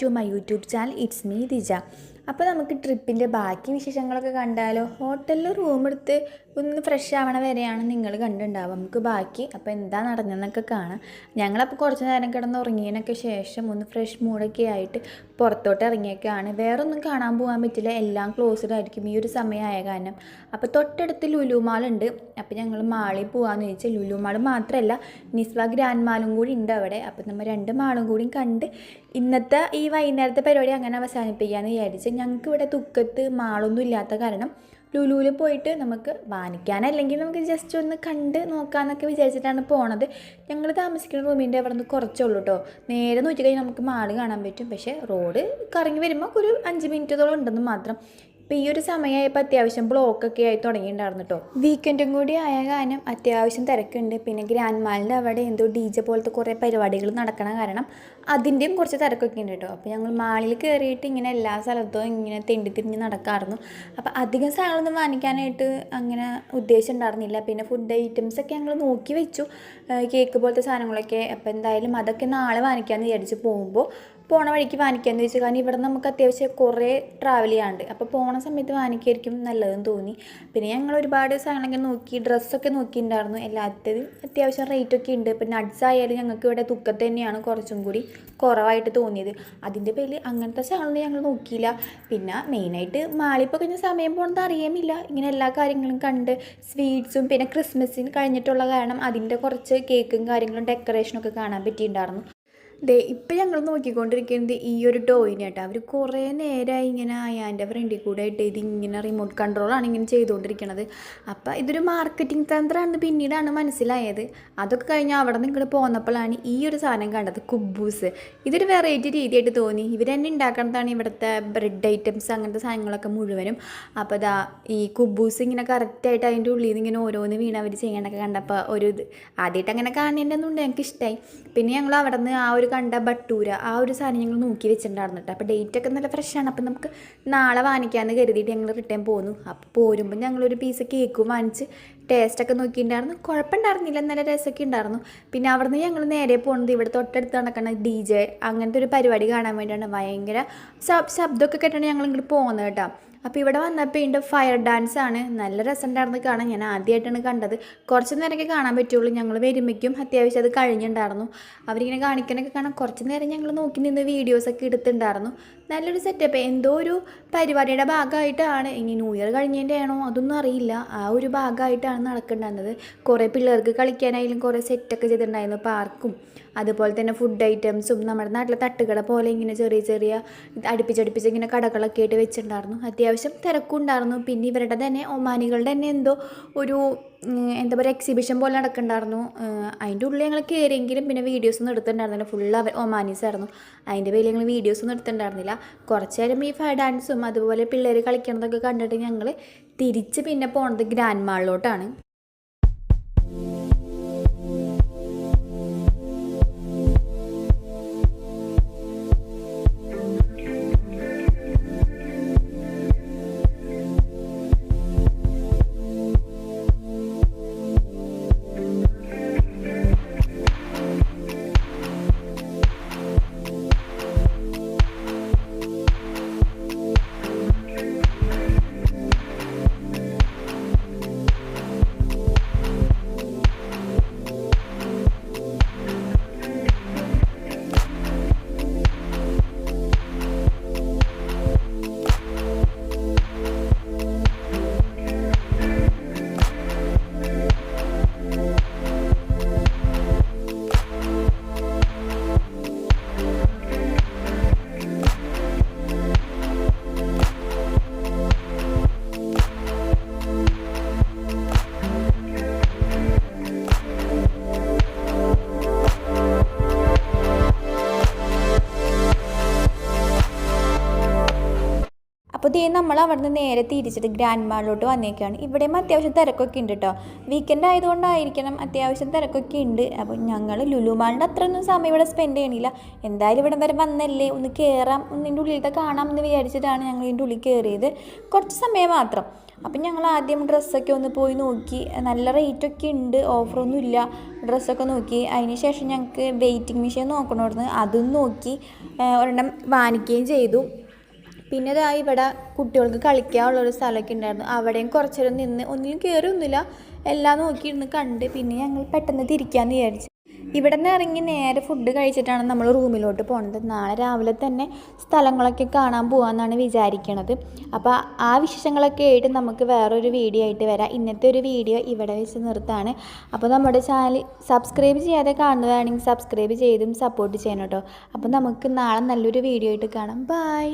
To my YouTube channel. It's me Dija. അപ്പോൾ നമുക്ക് ട്രിപ്പിൻ്റെ ബാക്കി വിശേഷങ്ങളൊക്കെ കണ്ടാലോ? ഹോട്ടലിൽ റൂം എടുത്ത് ഒന്ന് ഫ്രഷ് ആവണ വരെയാണ് നിങ്ങൾ കണ്ടിട്ടുണ്ടാവുക. നമുക്ക് ബാക്കി അപ്പോൾ എന്താ നടന്നതെന്നൊക്കെ കാണാം. ഞങ്ങളപ്പോൾ കുറച്ച് നേരം കിടന്ന് ഉറങ്ങിയതിനൊക്കെ ശേഷം ഒന്ന് ഫ്രഷ് മൂഡൊക്കെ ആയിട്ട് പുറത്തോട്ട് ഇറങ്ങിയൊക്കെയാണ്. വേറെ ഒന്നും കാണാൻ പോകാൻ പറ്റില്ല, എല്ലാം ക്ലോസ്ഡ് ആയിരിക്കും ഈ ഒരു സമയമായ കാരണം. അപ്പോൾ തൊട്ടടുത്ത് ലുലു മാളുണ്ട്. അപ്പോൾ ഞങ്ങൾ മാളിൽ പോകാമെന്ന് ചോദിച്ചാൽ ലുലു മാൾ മാത്രമല്ല നിസ്വ ഗ്രാൻഡ് മാളും കൂടി ഉണ്ട് അവിടെ. അപ്പോൾ നമ്മൾ 2 മാളും കൂടി കണ്ട് ഇന്നത്തെ ഈ വൈകുന്നേരത്തെ പരിപാടി അങ്ങനെ അവസാനിപ്പിക്കാമെന്ന് വിചാരിച്ച്. ഞങ്ങൾക്ക് ഇവിടെ തുക്കത്ത് മാളൊന്നും ഇല്ലാത്ത കാരണം ലുലുവിൽ പോയിട്ട് നമുക്ക് വാങ്ങിക്കാനല്ലെങ്കിൽ നമുക്ക് ജസ്റ്റ് ഒന്ന് കണ്ട് നോക്കാമെന്നൊക്കെ വിചാരിച്ചിട്ടാണ് പോണത്. ഞങ്ങൾ താമസിക്കുന്ന റൂമിൻ്റെ അവിടെ നിന്ന് കുറച്ചുള്ളൂ കേട്ടോ. നേരെ നോക്കി കഴിഞ്ഞാൽ നമുക്ക് മാൾ കാണാൻ പറ്റും. പക്ഷേ റോഡ് കറങ്ങി വരുമ്പോൾ ഒരു 5 മിനിറ്റോളം ഉണ്ടെന്ന് മാത്രം. ഇപ്പോൾ ഈ ഒരു സമയമായപ്പോൾ അത്യാവശ്യം ബ്ലോക്കൊക്കെ ആയി തുടങ്ങിയിട്ടുണ്ടായിരുന്നു കേട്ടോ. വീക്കെൻഡും കൂടി ആയ കാരണം അത്യാവശ്യം തിരക്കുണ്ട്. പിന്നെ ഗ്രാൻഡ് മാളിൻ്റെ അവിടെ എന്തോ DJ പോലത്തെ കുറേ പരിപാടികൾ നടക്കണ കാരണം അതിൻ്റെയും കുറച്ച് തിരക്കൊക്കെ ഉണ്ട് കേട്ടോ. അപ്പോൾ ഞങ്ങൾ മാളിൽ കയറിയിട്ട് ഇങ്ങനെ എല്ലാ സ്ഥലത്തും ഇങ്ങനെ തിരിഞ്ഞ് നടക്കാമായിരുന്നു. അപ്പോൾ അധികം സാധനങ്ങളൊന്നും വാങ്ങിക്കാനായിട്ട് അങ്ങനെ ഉദ്ദേശം ഉണ്ടായിരുന്നില്ല. പിന്നെ ഫുഡ് ഐറ്റംസൊക്കെ ഞങ്ങൾ നോക്കി വെച്ചു, കേക്ക് പോലത്തെ സാധനങ്ങളൊക്കെ. അപ്പോൾ എന്തായാലും അതൊക്കെ നാളെ വാങ്ങിക്കാമെന്ന് വിചാരിച്ച് പോണ വഴിക്ക് വാങ്ങിക്കാമെന്ന് വെച്ചു. കാരണം ഇവിടെ നമുക്ക് അത്യാവശ്യം കുറേ ട്രാവൽ ചെയ്യാണ്ട്. അപ്പോൾ പോണ സമയത്ത് വാങ്ങിക്കായിരിക്കും നല്ലതെന്ന് തോന്നി. പിന്നെ ഞങ്ങൾ ഒരുപാട് സാധനങ്ങളൊക്കെ നോക്കി, ഡ്രസ്സൊക്കെ നോക്കിയിട്ടുണ്ടായിരുന്നു. എല്ലാത്തിനും അത്യാവശ്യം റേറ്റൊക്കെ ഉണ്ട്. പിന്നെ നട്ട്സ് ആയാലും ഞങ്ങൾക്ക് ഇവിടെ തുക്കത്ത് തന്നെയാണ് കുറച്ചും കൂടി കുറവായിട്ട് തോന്നിയത്. അതിൻ്റെ പേരിൽ അങ്ങനത്തെ സാധനങ്ങളൊന്നും ഞങ്ങൾ നോക്കിയില്ല. പിന്നെ മെയിനായിട്ട് മാളിപ്പോൾ കഴിഞ്ഞ സമയം പോകുന്നത് അറിയാമില്ല. ഇങ്ങനെ എല്ലാ കാര്യങ്ങളും കണ്ട് സ്വീറ്റ്സും പിന്നെ ക്രിസ്മസിന് കഴിഞ്ഞിട്ടുള്ള കാരണം അതിൻ്റെ കുറച്ച് കേക്കും കാര്യങ്ങളും ഡെക്കറേഷനൊക്കെ കാണാൻ പറ്റിയിട്ടുണ്ടായിരുന്നു. ഇപ്പം ഞങ്ങൾ നോക്കിക്കൊണ്ടിരിക്കുന്നത് ഈ ഒരു ടോയിനെ കേട്ടോ. അവർ കുറേ നേരമായി ഇങ്ങനെ അയാൻ്റെ ഫ്രണ്ടിൽ കൂടെ ആയിട്ട് ഇതിങ്ങനെ റിമോട്ട് കൺട്രോളാണ് ഇങ്ങനെ ചെയ്തുകൊണ്ടിരിക്കുന്നത്. അപ്പോൾ ഇതൊരു മാർക്കറ്റിംഗ് തന്ത്രമാണെന്ന് പിന്നീടാണ് മനസ്സിലായത്. അതൊക്കെ കഴിഞ്ഞ് അവിടെ നിന്ന് ഇങ്ങോട്ട് പോന്നപ്പോഴാണ് ഈ ഒരു സാധനം കണ്ടത്, കുബൂസ്. ഇതൊരു വെറൈറ്റി രീതിയായിട്ട് തോന്നി. ഇവർ തന്നെ ഉണ്ടാക്കുന്നതാണ് ഇവിടുത്തെ ബ്രെഡ് ഐറ്റംസ് അങ്ങനത്തെ സാധനങ്ങളൊക്കെ മുഴുവനും. അപ്പോൾ ഈ കുബൂസ് ഇങ്ങനെ കറക്റ്റായിട്ട് അതിൻ്റെ ഉള്ളിൽ നിന്ന് ഇങ്ങനെ ഓരോന്ന് വീണ് അവർ ചെയ്യണൊക്കെ കണ്ടപ്പോൾ ഒരു ആദ്യമായിട്ട് അങ്ങനെ കാണേണ്ടതുകൊണ്ട് ഞങ്ങൾക്ക് ഇഷ്ടമായി. പിന്നെ ഞങ്ങൾ അവിടെ നിന്ന് ആ ഒരു കണ്ട ബട്ടൂര ആ ഒരു സാധനം ഞങ്ങൾ നോക്കി വെച്ചിട്ടുണ്ടായിരുന്നു കേട്ടോ. അപ്പോൾ ഡേറ്റൊക്കെ നല്ല ഫ്രഷാണ്. അപ്പോൾ നമുക്ക് നാളെ വാങ്ങിക്കാമെന്ന് കരുതിയിട്ട് ഞങ്ങൾ റിട്ടേൺ പോന്നു. അപ്പോൾ പോരുമ്പോൾ ഞങ്ങളൊരു പീസ് കേക്കും വാങ്ങിച്ച് ടേസ്റ്റൊക്കെ നോക്കിയിട്ടുണ്ടായിരുന്നു. കുഴപ്പമുണ്ടായിരുന്നില്ല, നല്ല രസമൊക്കെ ഉണ്ടായിരുന്നു. പിന്നെ അവിടെ നിന്ന് ഞങ്ങൾ നേരെ പോകുന്നത് ഇവിടെ തൊട്ടടുത്ത് നടക്കുന്ന DJ അങ്ങനത്തെ ഒരു പരിപാടി കാണാൻ വേണ്ടിയാണ്. ഭയങ്കര ശബ്ദമൊക്കെ കേട്ടാണ് ഞങ്ങൾ ഇങ്ങോട്ട് പോകുന്നത് കേട്ടോ. അപ്പോൾ ഇവിടെ വന്നപ്പോൾ ഇതിൻ്റെ ഫയർ ഡാൻസ് ആണ്. നല്ല രസമുണ്ടായിരുന്നു കാണാൻ. ഞാൻ ആദ്യമായിട്ടാണ് കണ്ടത്. കുറച്ച് നേരമൊക്കെ കാണാൻ പറ്റുള്ളൂ. ഞങ്ങൾ വരുമ്പോഴേക്കും അത്യാവശ്യം അത് കഴിഞ്ഞിട്ടുണ്ടായിരുന്നു. അവരിങ്ങനെ കാണിക്കാനൊക്കെ കാണാൻ കുറച്ച് നേരം ഞങ്ങൾ നോക്കി നിന്ന് വീഡിയോസൊക്കെ എടുത്തിട്ടുണ്ടായിരുന്നു. നല്ലൊരു സെറ്റപ്പ്. എന്തോ ഒരു പരിപാടിയുടെ ഭാഗമായിട്ടാണ്, ഇനി ന്യൂ ഇയർ കഴിഞ്ഞതിൻ്റെ ആണോ അതൊന്നും അറിയില്ല, ആ ഒരു ഭാഗമായിട്ടാണ് നടക്കുന്നുണ്ടായിരുന്നത്. കുറേ പിള്ളേർക്ക് കളിക്കാനായാലും കുറേ സെറ്റൊക്കെ ചെയ്തിട്ടുണ്ടായിരുന്നു. പാർക്കും അതുപോലെ തന്നെ ഫുഡ് ഐറ്റംസും നമ്മുടെ നാട്ടിലെ തട്ടുകട പോലെ ഇങ്ങനെ ചെറിയ അടുപ്പിച്ചടുപ്പിച്ച് ഇങ്ങനെ കടകളൊക്കെ ആയിട്ട് വെച്ചിട്ടുണ്ടായിരുന്നു. അത്യാവശ്യം തിരക്കുണ്ടായിരുന്നു. പിന്നെ ഇവരുടെ തന്നെ ഒമാനികളുടെ തന്നെ എന്തോ ഒരു എന്താ പറയുക എക്സിബിഷൻ പോലെ നടക്കുന്നുണ്ടായിരുന്നു. അതിൻ്റെ ഉള്ളിൽ ഞങ്ങൾ കയറിയെങ്കിലും പിന്നെ വീഡിയോസൊന്നും എടുത്തിട്ടുണ്ടായിരുന്നില്ല. ഫുള്ള് ഒമാനീസ് ആയിരുന്നു. അതിൻ്റെ പേരിൽ ഞങ്ങൾ വീഡിയോസൊന്നും എടുത്തിട്ടുണ്ടായിരുന്നില്ല. കുറച്ച് നേരം ഈ ഫയർ ഡാൻസും അതുപോലെ പിള്ളേർ കളിക്കണതൊക്കെ കണ്ടിട്ട് ഞങ്ങൾ തിരിച്ച് പിന്നെ പോണത് ഗ്രാൻഡ് മാളിലോട്ടാണ്. ദേ നമ്മൾ അവിടെ നിന്ന് നേരെ തിരിച്ചിട്ട് ഗ്രാൻഡ് മാളിലോട്ട് വന്നേക്കാണ്. ഇവിടെയും അത്യാവശ്യം തിരക്കൊക്കെ ഉണ്ട് കേട്ടോ. വീക്കെൻഡ് ആയതുകൊണ്ടായിരിക്കണം അത്യാവശ്യം തിരക്കൊക്കെ ഉണ്ട്. അപ്പോൾ ഞങ്ങൾ ലുലു മാളിൻ്റെ അത്രയൊന്നും സമയം ഇവിടെ സ്പെൻഡ് ചെയ്യണില്ല. എന്തായാലും ഇവിടെ വരെ വന്നല്ലേ, ഒന്ന് കയറാം, ഒന്നിൻ്റെ ഉള്ളിലത്തെ കാണാം എന്ന് വിചാരിച്ചിട്ടാണ് ഞങ്ങൾ ഇതിൻ്റെ ഉള്ളിൽ കയറിയത്. കുറച്ച് സമയം മാത്രം. അപ്പം ഞങ്ങൾ ആദ്യം ഡ്രസ്സൊക്കെ ഒന്ന് പോയി നോക്കി. നല്ല റേറ്റൊക്കെ ഉണ്ട്, ഓഫറൊന്നും ഇല്ല. ഡ്രസ്സൊക്കെ നോക്കി. അതിന് ശേഷം ഞങ്ങൾക്ക് വെയിറ്റിംഗ് മെഷീൻ നോക്കണമായിരുന്നു. അതും നോക്കി ഒരെണ്ണം വാങ്ങിക്കുകയും ചെയ്തു. പിന്നെ ഇതായി ഇവിടെ കുട്ടികൾക്ക് കളിക്കാനുള്ളൊരു സ്ഥലമൊക്കെ ഉണ്ടായിരുന്നു. അവിടെയും കുറച്ച് നേരം നിന്ന് ഒന്നിനും കയറിയൊന്നുമില്ല, എല്ലാം നോക്കിയിരുന്ന് കണ്ട്. പിന്നെ ഞങ്ങൾ പെട്ടെന്ന് തിരിക്കാമെന്ന് വിചാരിച്ചു. ഇവിടെ നിന്ന് ഇറങ്ങി നേരെ ഫുഡ് കഴിച്ചിട്ടാണ് നമ്മൾ റൂമിലോട്ട് പോകുന്നത്. നാളെ രാവിലെ തന്നെ സ്ഥലങ്ങളൊക്കെ കാണാൻ പോകാമെന്നാണ് വിചാരിക്കണത്. അപ്പോൾ ആ വിശേഷങ്ങളൊക്കെ ആയിട്ട് നമുക്ക് വേറൊരു വീഡിയോ ആയിട്ട് വരാം. ഇന്നത്തെ ഒരു വീഡിയോ ഇവിടെ വെച്ച് നിർത്താണ്. അപ്പോൾ നമ്മുടെ ചാനൽ സബ്സ്ക്രൈബ് ചെയ്യാതെ കാണുന്നതാണെങ്കിൽ സബ്സ്ക്രൈബ് ചെയ്തും സപ്പോർട്ട് ചെയ്യണം കേട്ടോ. അപ്പോൾ നമുക്ക് നാളെ നല്ലൊരു വീഡിയോ ആയിട്ട് കാണാം. ബൈ.